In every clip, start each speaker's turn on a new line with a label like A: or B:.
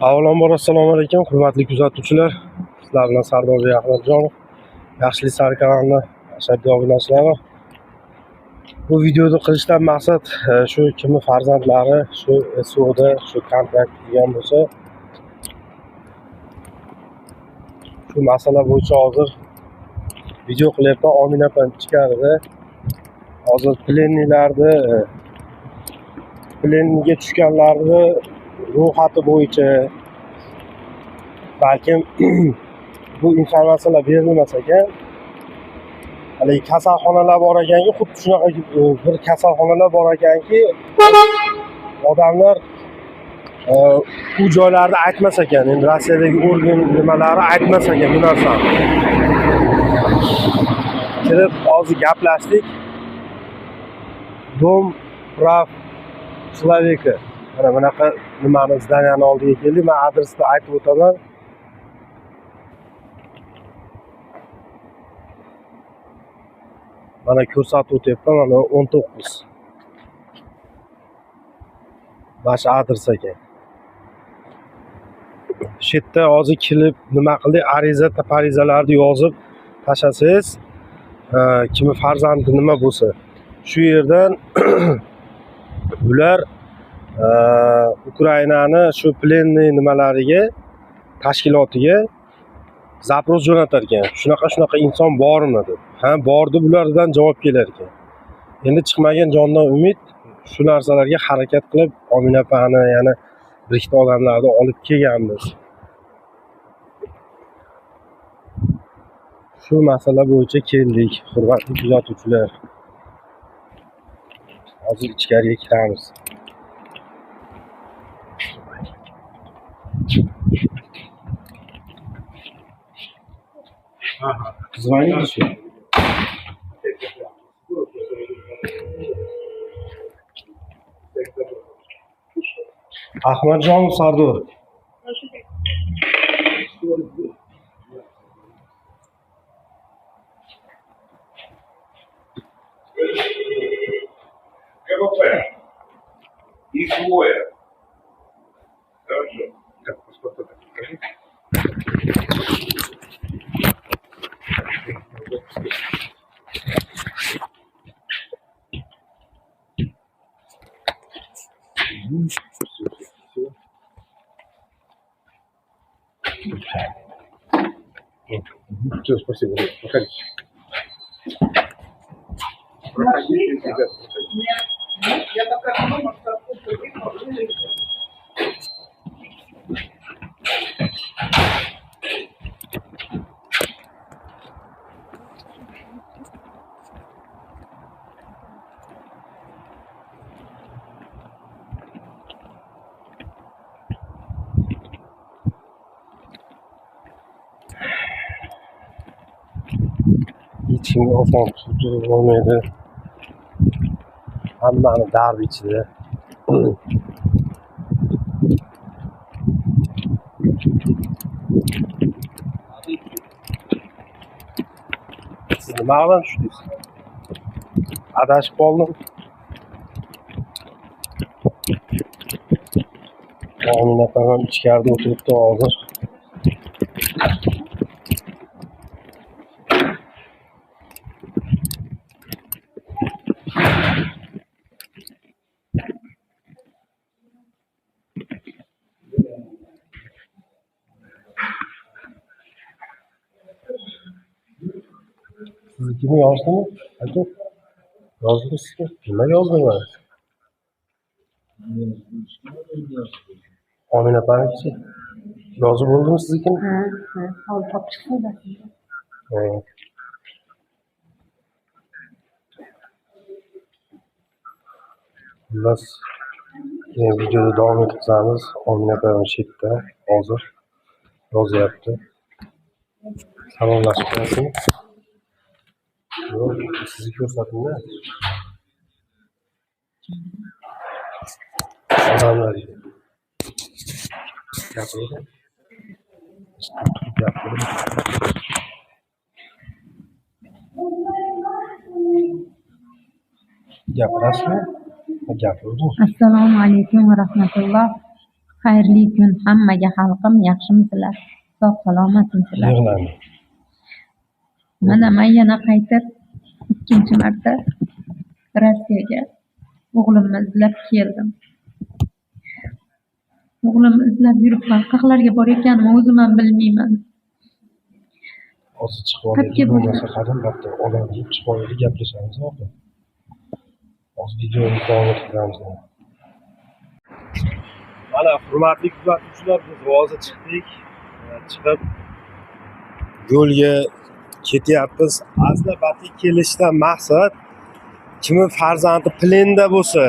A: Avvalambor assalomu alaykum, hurmatli kuzatuvchilar. Sizlar bilan Sardorbek Ahmadjonov. Yaxshilik sari kanalini ashaddiy obunachilar. Bu videoni qilishdan maqsad shu kimni farzandlari shu SOda shu kontrakt degan bo'lsa, shu masala bo'yicha hozir video qilyapman. Omina opam ichkarida. Hozir plenniga tushganlarni ro'yxati bo'yicha balkim bu informatsiyalar berilmas ekan. Haligi kasalxonalar bor ekanki, xuddi shunaqa bir kasalxonalar bor ekanki, odamlar u joylarda aytmas ekan. Endi Rossiyadagi organ nimalari aytmas ekan bu narsani. Kirib hozir gaplashdik. Dom prav человека. Mana bunaqa nimani zdaniyani oldiga keldik. Men adresni aytib o'taman. Mana ko'rsatib o'tyapman, mana 19. Mana adres ekan. Shu yerda hozir kelib nima qildik? Arizalarni yozib tashlasangiz, kimni farzandi nima bo'lsa, shu yerdan ular Ukrainani shu plenniy nimalariga, tashkilotiga zaпрос jo'natar ekan. Shunaqa inson bormi deb. Ha, bor deb ulardan javob kelar ekan. Endi chiqmagan jondan umid, shu narsalarga harakat qilib, Omina opani, yana bir ikkita odamlarni olib kelganmiz. Shu masala bo'yicha keldik, hurmatli kuzatuvchilar. Hozir ichkariga kiramiz. Звоните еще. Ahmadjonov Sardor.
B: Их двое. Хорошо. Так, паспорт покажи. Все, спасибо. Проходите. Проходите, ребят, проходите. Я пока дома, что
A: Yechimga oson tutib bo'lmaydi. Hammani dardi ichida. Siz nima bilan tushdingiz? Adashib qoldim. Omina opam ichkarida o'tiribdi hozir. Siznikini yozdimi? Aka, yozdingizmi? Nima yozdingiz? Omina opanichi yozib bo'ldimi siznikini?
C: Ha, hozir topib chiqsanglar.
A: Xullas, videoda davom etamiz. Omina opam chetda hozir yozyapti. Salomlashib qo'yasizmi? Yo'q, sizni ko'rsatinglar. Odamlar gapirdi. Gapirasizmi? Gapirdi.
C: Assalomu alaykum va rahmatulloh. Xayrli kun hammaga xalqim, yaxshimisizlar? Sog' salomatmisizlar?
A: Yig'landi.
C: Mana men yana qaytib ikkinchi marta Rossiyaga o'g'limni izlab keldim. O'g'limni izlab yuribman. Qayerlarga borayotganimni o'zim ham bilmayman.
A: Hozir chiqib olaylik, bo'lmasa qadam bitta odam yeb chiqib olaylik, gaplashamiz oxir. Hozir videomizni davom ettiramiz. Mana hurmatli kuzatuvchilar, biz hozir chiqdik. Chiqib yo'lga ketyapmiz. Aslida bu kelishdan maqsad kimni farzandi plenda bo'lsa,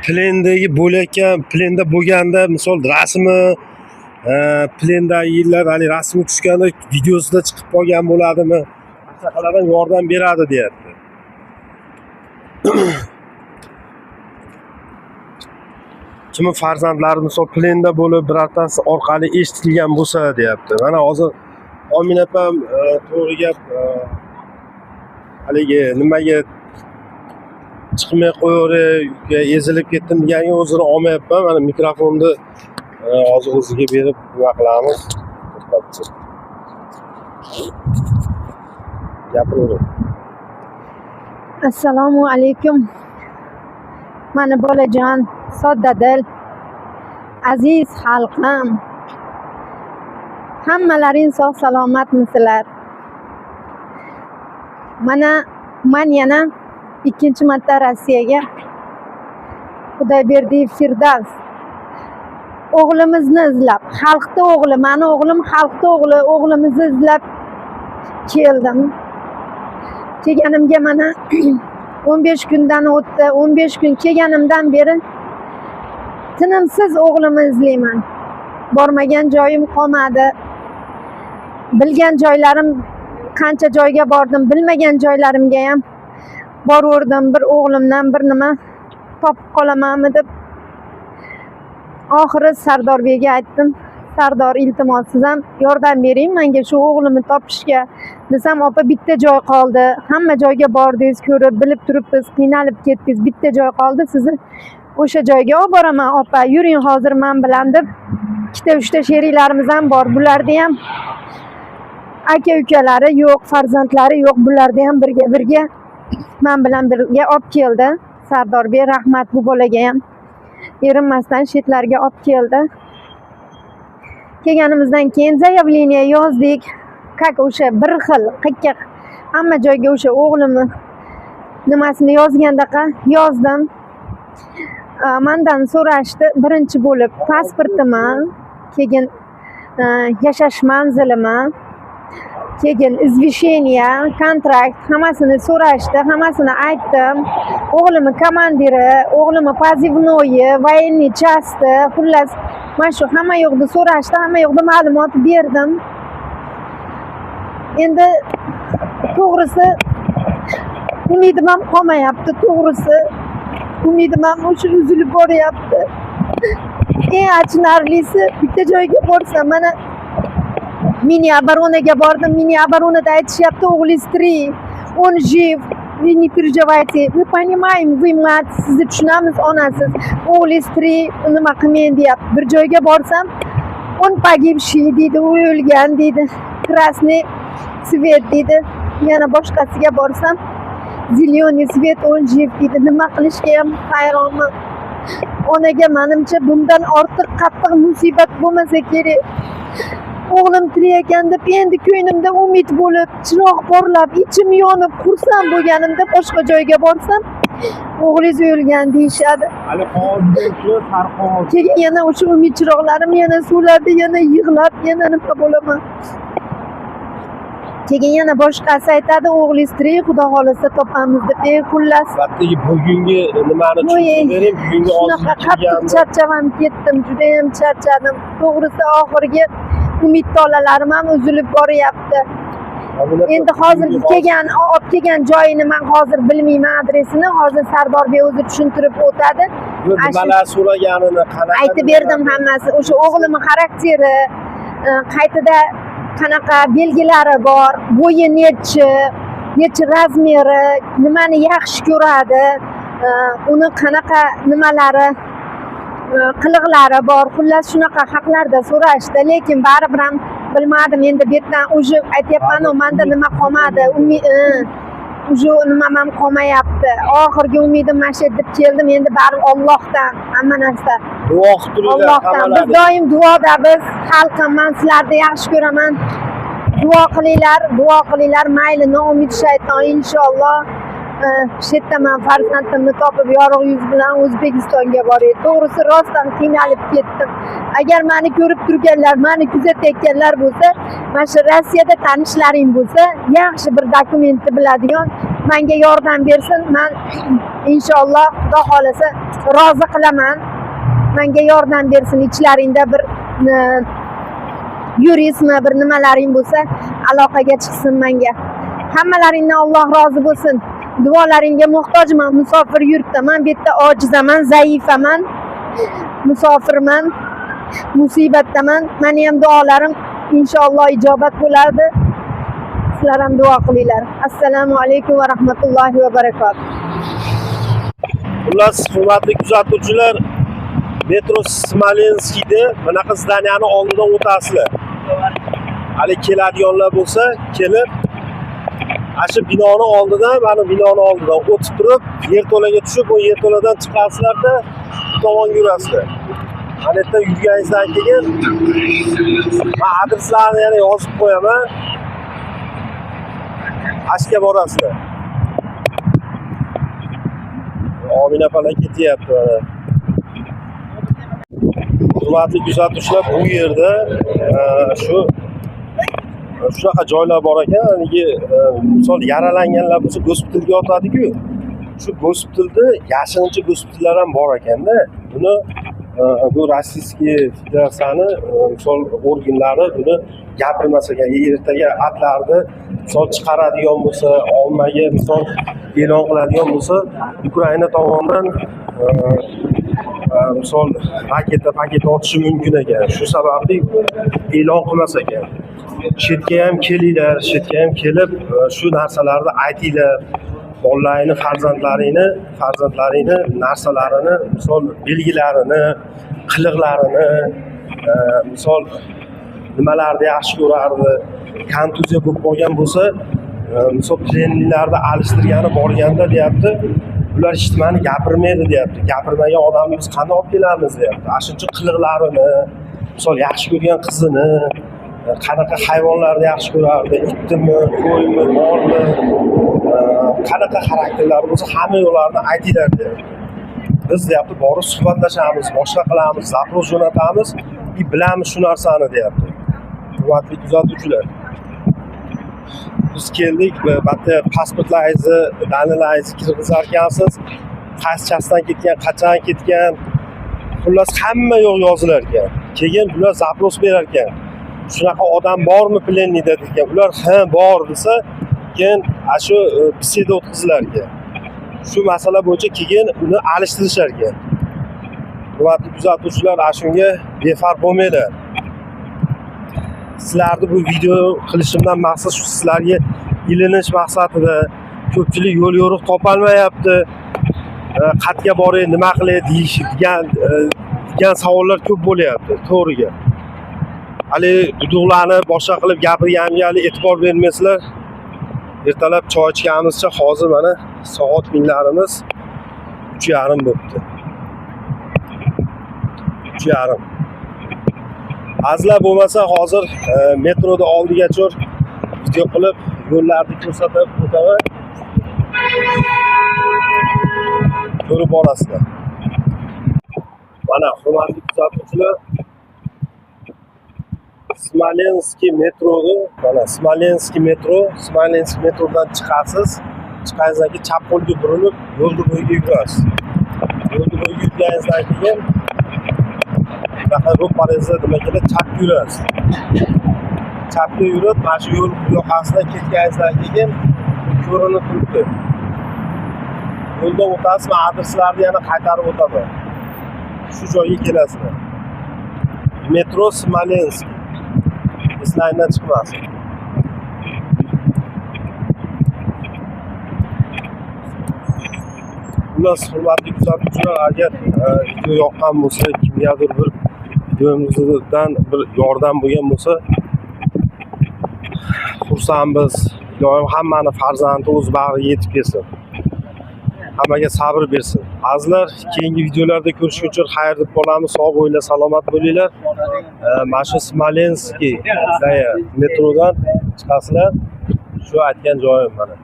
A: plendagi bo'layotgan, plenda bo'lganda misol rasmi plendagi yillar hali rasmi tushganda videosida chiqib qolgan bo'ladimi? Shunaqalardan yordam beradi deyapti. Kimni farzandlari misol plenda bo'lib birortasi orqali eshitilgan bo'lsa deyapti. Mana hozir Omin opam to'g'ri gap haligi nimaga chiqmay qo'yaverga ezilib ketdim deganga o'zini olmayapman. Mana mikrofonni hozir o'ziga berib nima qilamiz? Gapiravering.
D: Assalomu alaykum. Mani bolajon, soddadil, aziz xalqim. Hammalaring sog' salomatmisizlar? Mana men yana ikkinchi marta Rossiyaga Xudoyberdiyev Firdavs o'g'limizni izlab, xalqning o'g'li, mani o'g'lim xalqning o'g'li, o'g'limizni izlab keldim. Kelganimga mana 15 kundan o'tdi. 15 kun kelganimdan beri tinimsiz o'g'limni izlayman. Bormagan joyim qolmadi. Bilgan joylarim, qancha joyga bordim, bilmagan joylarimga ham borverdim. Bir o'g'limdan bir nima topib qolamanmi deb oxiri Sardorbekga aytdim. Sardor, iltimos siz ham yordam bering menga shu o'g'limni topishga. Desam, opa bitta joy qoldi. Hamma joyga bordingiz, ko'rib, bilib turibsiz, qiynalib ketdingiz. Bitta joy qoldi. Sizni o'sha joyga olib boraman, opa. Yuring hozir men bilan deb. Ikkita, uchta sheriklarimiz ham bor. Bularda ham aka-ukalari yo'q, farzandlari yo'q. Bularda ham birga men bilan birga olib keldi. Sardorbek rahmat bu bolaga ham erinmasdan chetlarga olib keldi. Kelganimizdan keyin zaявление yozdik. Как o'sha bir xil qikka hamma joyga o'sha o'g'limni nimasini yozgandaqa yozdim. Mendan so'rashdi birinchi bo'lib pasportimi, keyin yashash manzilimi, keyin извещение, kontrakt hammasini so'rashdi, hammasini aytdim. O'g'limni komandiri, o'g'limni pozivnoyi, военный части, xullas mana shu hamma yo'qda so'rashdi, hamma yo'qda ma'lumot berdim. Endi to'g'risi umidim ham qolmayapti, to'g'risi umidim ham o'sha uzilib boryapti. Eng achinarlisi bitta joyga borsam, mana mini оборонаga bordim. Mini оборонада aytishyapti, o'g'lingiz tirik, он жив, вы не переживайте, мы понимаем, вы mать, sizni tushunamiz, onasiz, o'g'lingiz tirik, nima qilmang deyapti. Bir joyga borsam, он погибший deydi, u o'lgan deydi, красный свет deydi. Yana boshqasiga borsam, зеленый свет, он жив deydi. Nima qilishga ham hayronman. Onaga menimcha bundan ortiq qattiq musibat bo'lmasa kerak. O'g'lim tirik ekan deb endi ko'nglimda umid bo'lib, chiroq porlab, ichim yonib, xursand bo'lganimda boshqa joyga borsam, o'g'lingiz o'lgan deyishadi.
A: Hali hozir farqi.
D: Keyin yana o'sha umid chiroqlarim yana suvlarda, yana yig'lab, yana nima bo'laman. Keyin yana boshqasi aytadi, o'g'lingiz tirik, xudo xolisa topamiz deb. Xullas,
A: Albatta bugungi nimani tushuntirib bering. Bugungi
D: shunaqa qattiq charchavam ketdim, juda ham charchadim. To'g'risi oxirgi umid tolalarim ham uzilib boryapti. Endi hozir olib kelgan joyini men hozir bilmayman, adresini. Hozir Sardorbek o'zi tushuntirib o'tadi.
A: nimalar so'raganini, qanaqa
D: aytib berdim hammasi. O'sha o'g'limning xarakteri, qaytida qanaqa belgilari bor, bo'yi necha razmeri, nimani yaxshi ko'radi, uni qanaqa nimalari qiliqlari bor. Xullas shunaqa haqlarda so'rashdi, lekin baribir ham bilmadim. Endi bu yerdan уже aytyapman-ku, menda nima qolmadi. Уже nimam ham qolmayapti. Oxirgi umidim mana shu yerda keldim. Endi baribir Allohdan hamma narsa.
A: Duo qilib turinglar
D: Allohdan. Biz
A: hammalari.
D: doim duoda, biz xalqim, men sizlarni yaxshi ko'raman. Duo qilinglar, mayli, noumid shayton inshaalloh. Shu yerda men farzandimni topib yorug' yuz bilan O'zbekistonga boray. To'g'risi rostdan qiynalib ketdim. Agar meni ko'rib turganlar, meni kuzatayotganlar bo'lsa, mana shu Rossiyada tanishlaring bo'lsa, yaxshi bir dokumentni biladigan menga yordam bersin. Men inshaalloh Xudo xolasa rozi qilaman. Menga yordam bersin. Ichlaringda bir yuristmi, bir nimalaring bo'lsa, aloqaga chiqsin menga. Hammalaringdan Alloh rozi bo'lsin. Duolaringga muhtojman. Musofir yurtdaman. Bu yerda ojizaman, zaifaman. Musofirman. Musibatdaman. Meni ham duolarim inshaalloh ijobat bo'ladi. Sizlar ham duo qilinglar. Assalomu alaykum va rahmatullohi va barakatuh.
A: Xullas, hurmatli kuzatuvchilar, metro Smolenskiyda bunaqa zdaniyani oldidan o'tasizlar. Hali keladiganlar bo'lsa, kelib shu binoni oldidan, mana binoni oldidan o'tib turib, yerto'laga tushib, o yerto'ladan chiqasizlarda bu tomonga yurasizlar. Mana yerda yurganingizdan keyin men adreslarni yana yozib qo'yaman. Ashga borasizlar. Omina falan ketyapti mana. Hurmatli kuzatuvchilar, bu yerda shunaqa joylar bor ekan, misol yaralanganlar bo'lsa gospitalga yotadi-ku. Shu gospitalda yashirincha gospitallar ham bor ekanda. Buni bu Rossiya Federatsiyani misol organlari buni gapirmas ekan. Ertaga atlarni misol chiqaradigan bo'lsa, ommaga misol e'lon qiladigan bo'lsa, Ukraina tomonidan misol raketa otishi mumkin ekan. Shu sababli e'lon qilmas ekan. Shu yerga ham kelinglar, shu yerga ham kelib shu narsalarni aytinglar. Bolalaringni, farzandlaringni narsalarini, misol belgilarini, qiliqlarini, misol nimalarni yaxshi ko'rardi, kontuziya bo'lib qolgan bo'lsa, misol plennilarni alishtirgani borganda deyapti. Ular hech nimani gapirmaydi deyapti. Gapirmagan odamni biz qanday olib kelamiz deyapti. Ashuncha qiliqlarini, misol yaxshi ko'rgan qizini, qanaqa hayvonlarni yaxshi ko'rardi, itmi, qo'ymi, molmi, qanaqa xarakterlari bo'lsa, hamma yo'llarni aytinglar deyapti. Biz deyapti, borib suhbatlashamiz, boshqa qilamiz, zaпрос jo'natamiz, bilamiz shu narsani deyapti. Hurmatli kuzatuvchilar, biz keldik, bitta pasportlaringizni, dalilalaringizni kirgizar ekansiz, qaysichasidan ketgan, qachon ketgan, xullas hamma yo'q yozilar ekan. Keyin ular zaпрос berar ekan. Shunaqa odam bormi plennida degan. Ular ha bor desa, keyin shu biseda o'tkazilar ekan. Shu masala bo'yicha keyin uni alishtirishar ekan. Hurmatli kuzatuvchilar, shunga befarq bo'lmanglar. Sizlarni bu video qilishimdan maqsad shu, sizlarga ilinish maqsadida. Ko'pchilik yo'l yo'riq topolmayapti. Qayerga boray, nima qilay degan savollar ko'p bo'lyapti, to'g'riga. Hali duduqlarni boshqa qilib gapirganimga e'tibor bermaysizlar. Ertalab choy ichganimizcha hozir mana soat kunlarimiz 3:30 bo'libdi. 3:30. Azlar bo'lmasa hozir metroda oldiga cho'r video qilib yo'llarni ko'rsatib o'taman. Ko'rib borasizlar. Mana hurmatli kuzatuvchilar, Smolenskiy metroni, mana Smolenskiy metrodan chiqasiz. Chiqqaningizdan keyin chap qo'lga burilib, yo'lni bo'yiga yurasiz. Yo'lni bo'yiga yurganingizdan keyin bunaqa ro'paringizda nimaga chapga yurasiz. Chapga yurib, mana shu yo'l yoqasidan ketganingizdan keyin ko'rinib turibdi. Yo'ldan o'tasiz, men adreslarni yana qaytarib o'taman. Shu joyga kelasizlar. Metro Smolenskiy. Eslangdan chiqmasin. Xullas, hurmatli kuzatuvchilar, agar video yoqqan bo'lsa, kimgadir bir videomizdan bir yordam bo'lgan bo'lsa, xursandmiz. Ilohim hammani farzandi o'z bag'riga yetib kelsin. Hammaga sabr bersin. Azizlar, keyingi videolarda ko'rishguncha xayr deb qolamiz. Sog' bo'linglar, salomat bo'linglar. Mana shu Smolenskiy metrodan chiqasizlar. Shu aytgan joyim mana.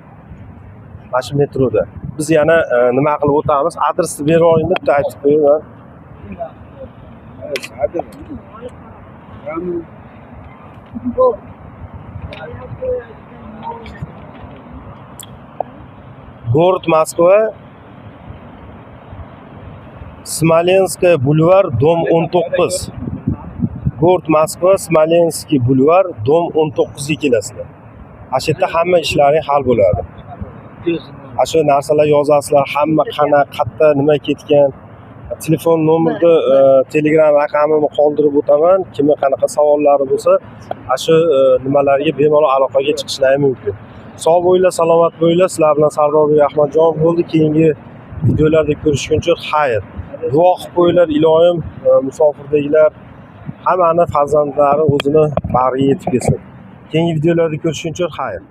A: Mana shu metroda. Biz yana nima qilib o'tamiz? Adresni berib oling deb aytib qo'yaman. Город Moskva, Smolenskiy bulvar, dom 19. Город Moskva, Smolenskiy bulvar, dom 19 ga kelasizlar. Ana shu yerda hamma ishlaring hal bo'ladi. Ana shu narsalar yozasizlar, hamma qayerda nima ketgan, telefon nomerni, Telegram raqamimni qoldirib o'taman. Kimga qanaqa savollari bo'lsa, ana shu nimalarga bemalol aloqaga chiqishlari mumkin. Sog' bo'linglar, salomat bo'linglar. Sizlar bilan Sardorbek Ahmadjonov bo'ldi. Keyingi videolarda ko'rishguncha xayr. Duo qilib qo'yinglar, ilohim musofirdagilar hammani farzandlari o'zini bag'riga yetib kelsin. Keyingi videolarda ko'rishguncha xayr.